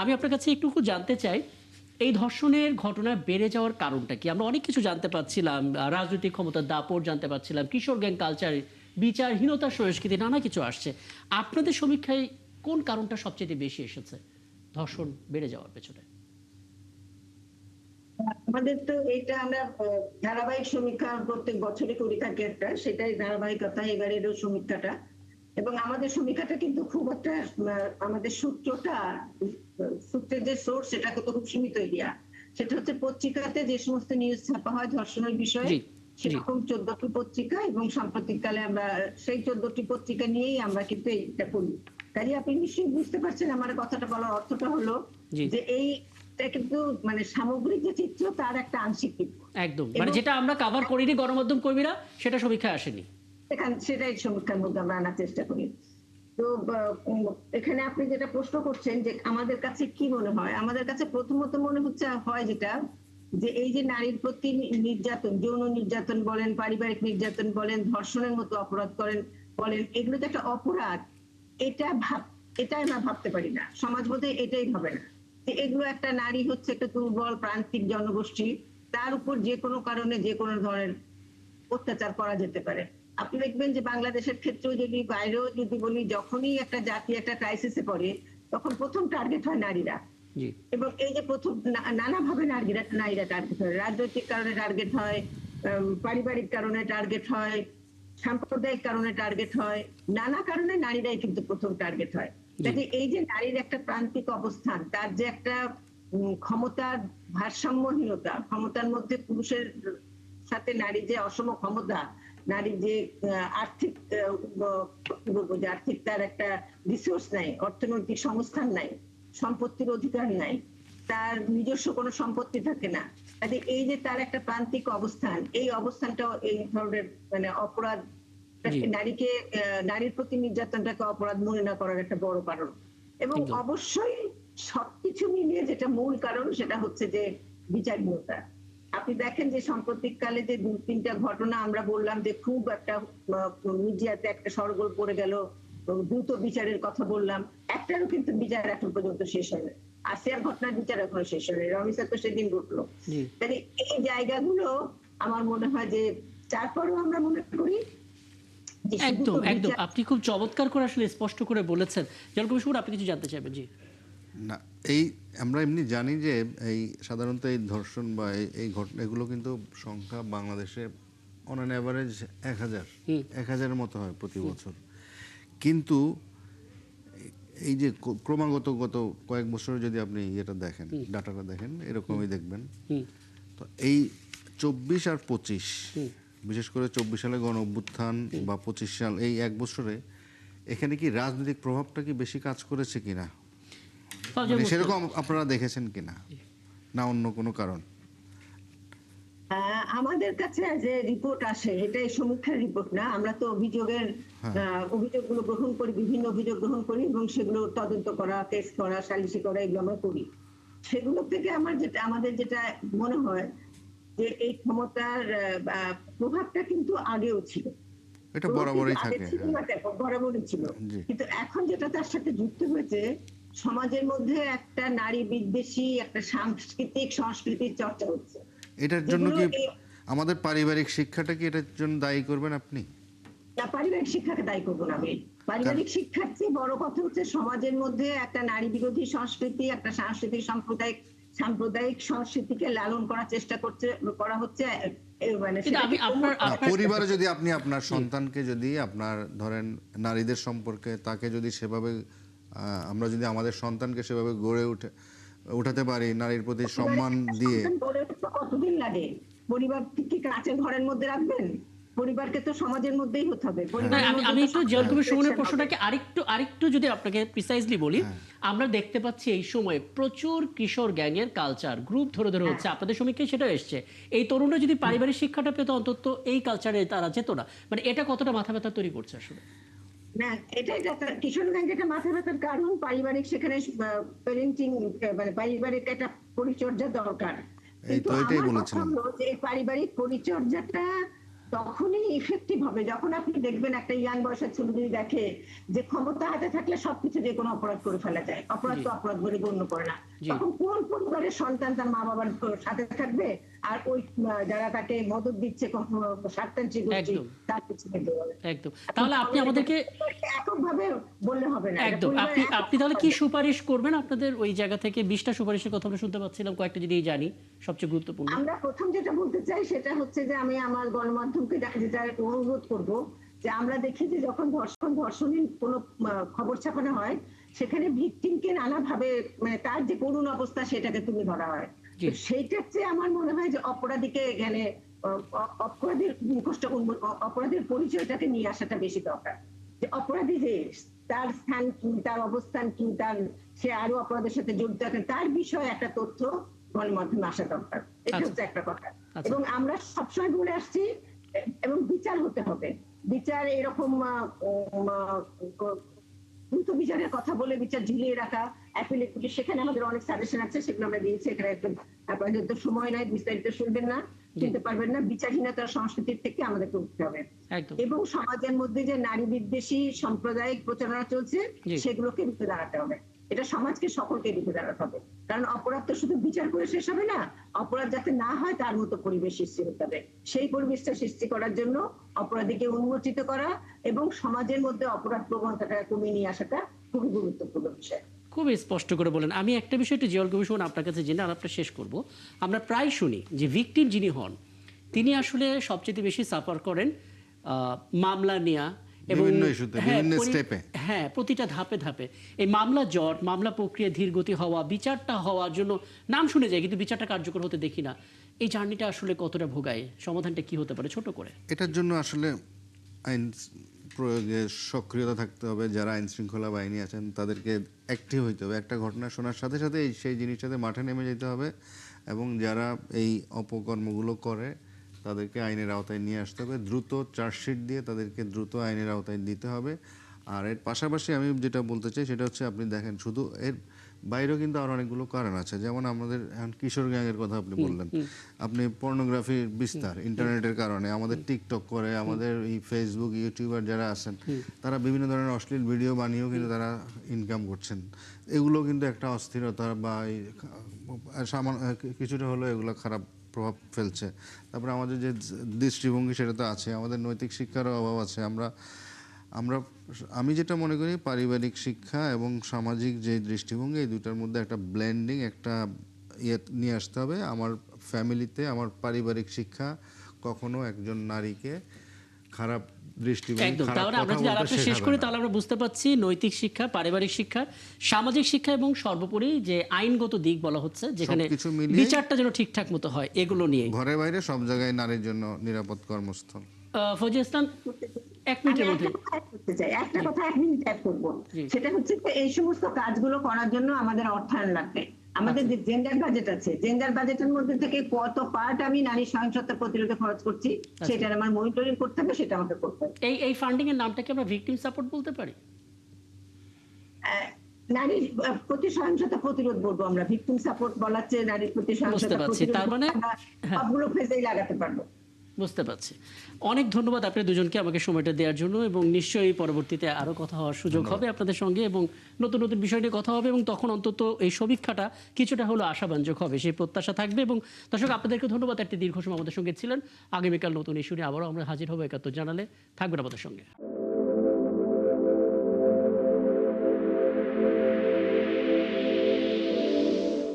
আমি আপনার কাছে একটু জানতে চাই, এই ধর্ষণের ঘটনা বেড়ে যাওয়ার কারণটা কি? আমরা অনেক কিছু জানতে পাচ্ছিলাম, রাজনৈতিক ক্ষমতার দাপট জানতে পাচ্ছিলাম, কিশোর গ্যাং কালচার, বিচারহীনতার সংস্কৃতি, নানা কিছু আসছে। আপনাদের সমীক্ষায় কোন কারণটা সবচেয়ে বেশি এসেছে ধর্ষণ বেড়ে যাওয়ার পেছনে? আমাদের তো এটা আমরা ধারাবাহিক সমীক্ষা প্রত্যেক বছরই করে থাকি একটা, সেটাই ধারাবাহিকতা এবারেরও সমীক্ষাটা। এবং আমাদের সমীক্ষাটা কিন্তু খুব একটা আমাদের সূত্রের যে সোর্স সেটা তো খুব সীমিত এরিয়া। সেটা হচ্ছে পত্রিকাতে যে সমস্ত নিউজ ছাপা হয় ধর্ষণের বিষয়ে, জি, জি। সেরকম 14টি পত্রিকা, এবং সাম্প্রতিককালে আমরা সেই 14টি পত্রিকা নিয়েই আমরা কিন্তু এইটা করি। কাজে আপনি নিশ্চয়ই বুঝতে পারছেন আমার কথাটা বলার অর্থটা হলো জি, যে এইটা কিন্তু মানে সামগ্রিক যে চিত্র তার একটা আংশিক চিত্র। একদম। মানে এবং যেটা আমরা কভার করিনি গণমাধ্যম কর্মীরা, সেটা সমীক্ষায় আসেনি। সেটাই সমীক্ষার মধ্যে আমরা আনার চেষ্টা করি। তো এখানে আপনি যেটা প্রশ্ন করছেন যে আমাদের কাছে কি মনে হয়, আমাদের কাছে প্রথমত মনে হচ্ছে হয় যেটা, যে এই যে নারীর প্রতি নির্যাতন, যৌন নির্যাতন বলেন, পারিবারিক নির্যাতন বলেন, ধর্ষণের মতো অপরাধ বলেন, এগুলো তো একটা অপরাধ। এটা এটাই আমরা ভাবতে পারি না, সমাজ বোধহয় এটাই ভাবে না যে এগুলো একটা নারী হচ্ছে একটা দুর্বল প্রান্তিক জনগোষ্ঠী, তার উপর যে কোনো কারণে যে কোনো ধরনের অত্যাচার করা যেতে পারে। আপনি দেখবেন যে বাংলাদেশের ক্ষেত্রেও যদি বাইরেও যদি বলি, যখনই একটা জাতি একটা ক্রাইসিসে পড়ে তখন প্রথম টার্গেট হয় নারীরা। জি, এবং এই যে প্রথম নানাভাবে নারীরা টার্গেট হয়, রাজনৈতিক কারণে টার্গেট হয়, পারিবারিক কারণে টার্গেট হয়, সাম্প্রদায়িক কারণে টার্গেট হয়, নানা কারণে নারীরাই কিন্তু প্রথম টার্গেট হয়। জি, কাজে এই যে নারীর একটা প্রান্তিক অবস্থান, তার যে একটা ক্ষমতার ভারসাম্যহীনতা, ক্ষমতার মধ্যে পুরুষের সাথে নারী যে অসম ক্ষমতা, নারী যে আর্থিক কি বলবো, যে আর্থিক তার একটা রিসোর্স নাই, অর্থনৈতিক সংস্থান নাই, সম্পত্তির অধিকার নাই, তার নিজস্ব কোনো সম্পত্তি থাকে না। কাজে এই যে তার একটা প্রান্তিক অবস্থান, এই অবস্থানটাও এই ধরনের মানে অপরাধ, জি, নারীকে নারীর প্রতি নির্যাতনটাকে অপরাধ মনে না করার একটা বড় কারণ। এবং একদম। অবশ্যই সবকিছু মিলিয়ে যেটা মূল কারণ সেটা হচ্ছে যে বিচারহীনতা। আপনি দেখেন যে সাম্প্রতিককালে যে 2-3টা ঘটনা আমরা বললাম যে খুব একটা মিডিয়াতে একটা সরগোল পড়ে গেল, দ্রুত বিচারের কথা বললাম, একটারও কিন্তু বিচার এখন পর্যন্ত শেষ হয়নি। আসিয়ার ঘটনার বিচার এখনো শেষ হয়নি, রমিসা তো সেদিন ঘটলো। জি, তাহলে এই জায়গাগুলো আমার মনে হয় যে, তারপরেও আমরা মনে করি যে শুধু একদম, তো একদম। বিচার। আপনি খুব চমৎকার করে আসলে স্পষ্ট করে বলেছেন। জলকবি সুমন, আপনি কিছু জানতে চাইবেন? জি। না, এই আমরা এমনি জানি যে এই সাধারণত এই ধর্ষণ বা এই ঘটনা এগুলো কিন্তু সংখ্যা বাংলাদেশে অন অ্যান অ্যাভারেজ 1000 হুম, 1000-এর মতো হয় প্রতি বছর। কিন্তু এই যে ক্রমাগত গত কয়েক বছরে যদি আপনি ইয়েটা দেখেন, ডাটাটা দেখেন, এরকমই দেখবেন। হুম, তো এই 24 আর 25, হুম, বিশেষ করে 24 সালে গণ অভ্যুত্থান বা 25 সাল, এই এক বছরে এখানে কি রাজনৈতিক প্রভাবটা কি বেশি কাজ করেছে কিনা, মানে সেরকম আপনারা দেখেছেন কিনা, না অন্য কোনো কারণ? আমাদের কাছে যে রিপোর্ট আসে, এটাই সমীক্ষার রিপোর্ট না, আমরা তো হ্যাঁ, অভিযোগগুলো গ্রহণ করি, বিভিন্ন অভিযোগ গ্রহণ করি এবং সেগুলো তদন্ত করা, কেস করা, সালিসি করা, এগুলো আমরা করি। সেগুলো থেকে আমাদের যেটা মনে হয় যে এই ক্ষমতার প্রভাবটা কিন্তু আগেও ছিল। এটা প্রভাব কিন্তু বরাবরই আগে থাকে। ছিল হ্যাঁ, না, দেখো বরাবরই ছিল। জি। কিন্তু এখন যেটা তার সাথে যুক্ত হয়েছে, সমাজের মধ্যে একটা নারী বিদ্বেষী একটা সাংস্কৃতিক সংস্কৃতির চর্চা হচ্ছে, এটার জন্য যেগুলো কি আমাদের পারিবারিক শিক্ষাটা কি এটার জন্য দায়ী করবেন আপনি? পারিবারিক শিক্ষাকে দায়ী করবো না আমি। কারণ পারিবারিক শিক্ষার চেয়ে বড় কথা হচ্ছে সমাজের মধ্যে একটা নারী বিরোধী সংস্কৃতি, একটা সাংস্কৃতিক সাম্প্রদায়িক সংস্কৃতিকে লালন করার চেষ্টা করা হচ্ছে। মানে কিন্তু আমি সেটাকে আপনার না, আপনার পরিবারে যদি আপনি আপনার সন্তানকে যদি আপনার ধরেন নারীদের সম্পর্কে তাকে যদি সেভাবে আমরা যদি আমাদের সন্তানকে সেভাবে গড়ে উঠাতে পারি নারীর প্রতি পরিবারের সম্মান একটা দিয়ে। সন্তান গড়ে উঠতে কতদিন লাগে? পরিবার কি কাঁচের ঘরের মধ্যে রাখবেন? পরিবারকে তো সমাজের মধ্যেই হতে হবে, হ্যাঁ, না, পরিবারের আমি মধ্যে আমি তো একটু সমাজের জলকবি সুমনের ইলেকশন হবে। প্রশ্নটাকে আরেকটু যদি আপনাকে প্রিসাইজলি বলি, হ্যাঁ, আমরা দেখতে পাচ্ছি এই সময় প্রচুর কিশোর গ্যাংয়ের কালচার গ্রুপ ধরে ধরে হ্যাঁ, হচ্ছে। আপনাদের সমীক্ষায় সেটা এসছে। এই তরুণরা যদি পারিবারিক শিক্ষাটা পেত, অন্তত এই কালচারে তারা যেত না। মানে এটা কতটা মাথা ব্যথা তৈরি করছে আসলে? না, এটাই কিশোর গ্যাং এটা মাথা ব্যথার কারণ। পারিবারিক সেখানে প্যারেন্টিং, মানে পারিবারিক একটা পরিচর্যা দরকার। এই কিন্তু তো এটাই আমার কথা বলেছিলাম। হলো যে এই পারিবারিক পরিচর্যাটা তখনই ইফেক্টিভ হবে যখন আপনি দেখবেন একটা ইয়াং বয়সের ছেলে যদি দেখে যে ক্ষমতা হাতে থাকলে সবকিছু যে কোনো অপরাধ করে ফেলা যায়, অপরাধ জি তো অপরাধ বলে গণ্য করে না। জি তখন কোন পরিবারের সন্তান তার মা বাবার সাথে থাকবে, আর ওই যারা তাকে মদত দিচ্ছে স্বার্থান্বেষী গোষ্ঠী একদম তার পিছনে দৌড়াবে। একদম। তাহলে আপনি আমাদেরকে এককভাবে বললে হবে না, এটা একদম পরিবারের আপনি আপনি তাহলে কি সুপারিশ করবেন আপনাদের ওই জায়গা থেকে? 20টা সুপারিশের কথা আমরা শুনতে পাচ্ছিলাম, কয়েকটা যদি জানি সবচেয়ে গুরুত্বপূর্ণ। আমরা প্রথম যেটা বলতে চাই সেটা হচ্ছে যে আমি আমার গণমাধ্যমকে যেটা অনুরোধ করব যে আমরা দেখি যে যখন ধর্ষণের কোনো খবর ছাপানো হয় সেখানে ভিকটিমকে নানাভাবে মানে তার যে করুণ অবস্থা সেটাকে তুলে ধরা হয়। জি তো সেইটার চেয়ে আমার মনে হয় যে অপরাধীকে এখানে অপরাধীর মুখোশটা অপরাধীর পরিচয়টাকে নিয়ে আসাটা বেশি দরকার। যে অপরাধী যে তার স্থান কি, তার অবস্থান কি, তার সে আরো অপরাধের সাথে জড়িত আছে তার বিষয়ে একটা তথ্য গণমাধ্যমে আসা দরকার। এটা আচ্ছা হচ্ছে একটা কথা। আচ্ছা এবং আমরা সবসময় বলে আসছি এবং বিচার হতে হবে। বিচার এরকম দ্রুত বিচারের কথা বলে বিচার ঝুলিয়ে রাখা অ্যাপিলেট, সেখানে আমাদের অনেক সাজেশন আছে, সেগুলো আমরা দিয়েছি। এখানে একটু আপনাদের তো সময় নাই, বিস্তারিত শুনবেন না, জি শুনতে পারবেন না। বিচারহীনতার সংস্কৃতির থেকে আমাদেরকে উঠতে হবে একদম এবং সমাজের মধ্যে যে নারী বিদ্বেষী সাম্প্রদায়িক প্রচারণা চলছে জি সেগুলোকে রুখে দাঁড়াতে হবে। এটা সমাজকে সকলকে রুখে দাঁড়াতে হবে, কারণ অপরাধ তো শুধু বিচার করে শেষ হবে না, অপরাধ যাতে না হয় তার মতো পরিবেশ সৃষ্টি করতে হবে। সেই পরিবেশটা সৃষ্টি করার জন্য অপরাধীকে উন্মোচিত করা এবং সমাজের মধ্যে অপরাধ প্রবণতাটা কমিয়ে নিয়ে আসাটা খুবই গুরুত্বপূর্ণ বিষয়। খুব স্পষ্ট করে বলেন। আমি একটা বিষয় একটু জিয়াউল কবির আপনার কাছে জেনে আলাপটা শেষ করব। আমরা প্রায় শুনি যে ভিকটিম যিনি হন তিনি আসলে সবচেয়ে বেশি সাফার করেন মামলা নেয়া এবং বিভিন্ন ইস্যুতে বিভিন্ন স্টেপে। হ্যাঁ প্রতিটা ধাপে ধাপে এই মামলা জট, মামলা প্রক্রিয়া ধীরগতি হওয়া, বিচারটা হওয়ার জন্য নাম শুনে যায় কিন্তু বিচারটা কার্যকর হতে দেখি না। এই জার্নিটা আসলে কতটা ভোগায়, সমাধানটা কি হতে পারে ছোট করে? এটার জন্য আসলে আইন প্রয়োগে সক্রিয়তা থাকতে হবে। যারা আইন শৃঙ্খলা বাহিনী আছেন তাদেরকে অ্যাক্টিভ হইতে হবে। একটা ঘটনা শোনার সাথে সাথে সেই জিনিসটাতে মাঠে নেমে যেতে হবে এবং যারা এই অপকর্মগুলো করে তাদেরকে আইনের আওতায় নিয়ে আসতে হবে। দ্রুত চার্জশিট দিয়ে তাদেরকে দ্রুত আইনের আওতায় দিতে হবে। আর এর পাশাপাশি আমি যেটা বলতে চাই সেটা হচ্ছে, আপনি দেখেন শুধু এর বাইরেও কিন্তু আরো অনেকগুলো কারণ আছে। যেমন আমাদের এখন কিশোর গ্যাংয়ের কথা আপনি বললেন, আপনি পর্নোগ্রাফির বিস্তার ইন্টারনেটের কারণে, আমাদের টিকটক করে, আমাদের এই ফেসবুক ইউটিউবার যারা আছেন তারা বিভিন্ন ধরনের অশ্লীল ভিডিও বানিয়েও কিন্তু তারা ইনকাম করছেন। এগুলো কিন্তু একটা অস্থিরতা বা কিছুটা হলো এগুলো খারাপ প্রভাব ফেলছে। তারপরে আমাদের যে দৃষ্টিভঙ্গি সেটা তো আছে, আমাদের নৈতিক শিক্ষারও অভাব আছে। আমি যেটা মনে করি পারিবারিক শিক্ষা এবং সামাজিক যে দৃষ্টিভঙ্গি এই দুটার মধ্যে একটা ব্লেন্ডিং, একটা নিয়ে আসতে হবে। আমার ফ্যামিলিতে আমার পারিবারিক শিক্ষা কখনো একজন নারীকে খারাপ দৃষ্টিভঙ্গি, একদম। খারাপ তাহলে আমরা কথা যদি বলতে আলাপটা শেষ শেখাবে করি না। তাহলে আমরা বুঝতে পারছি নৈতিক শিক্ষা, পারিবারিক শিক্ষা, সামাজিক শিক্ষা এবং সর্বোপরি যে আইনগত দিক বলা হচ্ছে যেখানে সবকিছু মিলিয়ে বিচারটা যেন ঠিকঠাক মতো হয়, এগুলো নিয়ে। ঘরে বাইরে সব জায়গায় নারীর জন্য নিরাপদ কর্মস্থল। ফজিল ইসলাম, এক আমি মিনিটের মধ্যে। একটা কথা add করতে চাই, একটা কথা 1 মিনিট অ্যাড করবো। জি সেটা হচ্ছে যে এই সমস্ত কাজগুলো করার জন্য আমাদের অর্থায়ন লাগবে। আমাদের আচ্ছা যে জেন্ডার বাজেট আছে, জেন্ডার বাজেটের মধ্যে থেকে কত পার্ট আমি নারী সহিংসতা প্রতিরোধে খরচ করছি সেটার আমার মনিটরিং করতে হবে, সেটা আমাকে করতে হবে। এই ফান্ডিং এর নামটাকে আমরা ভিকটিম সাপোর্ট বলতে পারি? নারীর প্রতি সহিংসতা প্রতিরোধ বলবো আমরা, ভিকটিম সাপোর্ট বলার চেয়ে নারীর প্রতি বুঝতে সহিংসতা পারছি। প্রতিরোধ তার মানে আমরা হ্যাঁ সবগুলো ফেজেই লাগাতে পারবো। বুঝতে পারছি। অনেক ধন্যবাদ আপনাদের দুজনকে আমাকে সময়টা দেওয়ার জন্য, এবং নিশ্চয়ই পরবর্তীতে আরো কথা হওয়ার সুযোগ হবে আপনাদের সঙ্গে এবং নতুন নতুন বিষয় নিয়ে কথা হবে এবং তখন অন্তত এই সমীক্ষাটা কিছুটা হলো আশাব্যঞ্জক হবে সেই প্রত্যাশা থাকবে। এবং দর্শক আপনাদেরকে ধন্যবাদ, একটি দীর্ঘ সময় আমাদের সঙ্গে ছিলেন। আগামীকাল নতুন ইস্যু নিয়ে আবারও আমরা হাজির হবো ৭১ জানালে। থাকবেন আমাদের সঙ্গে।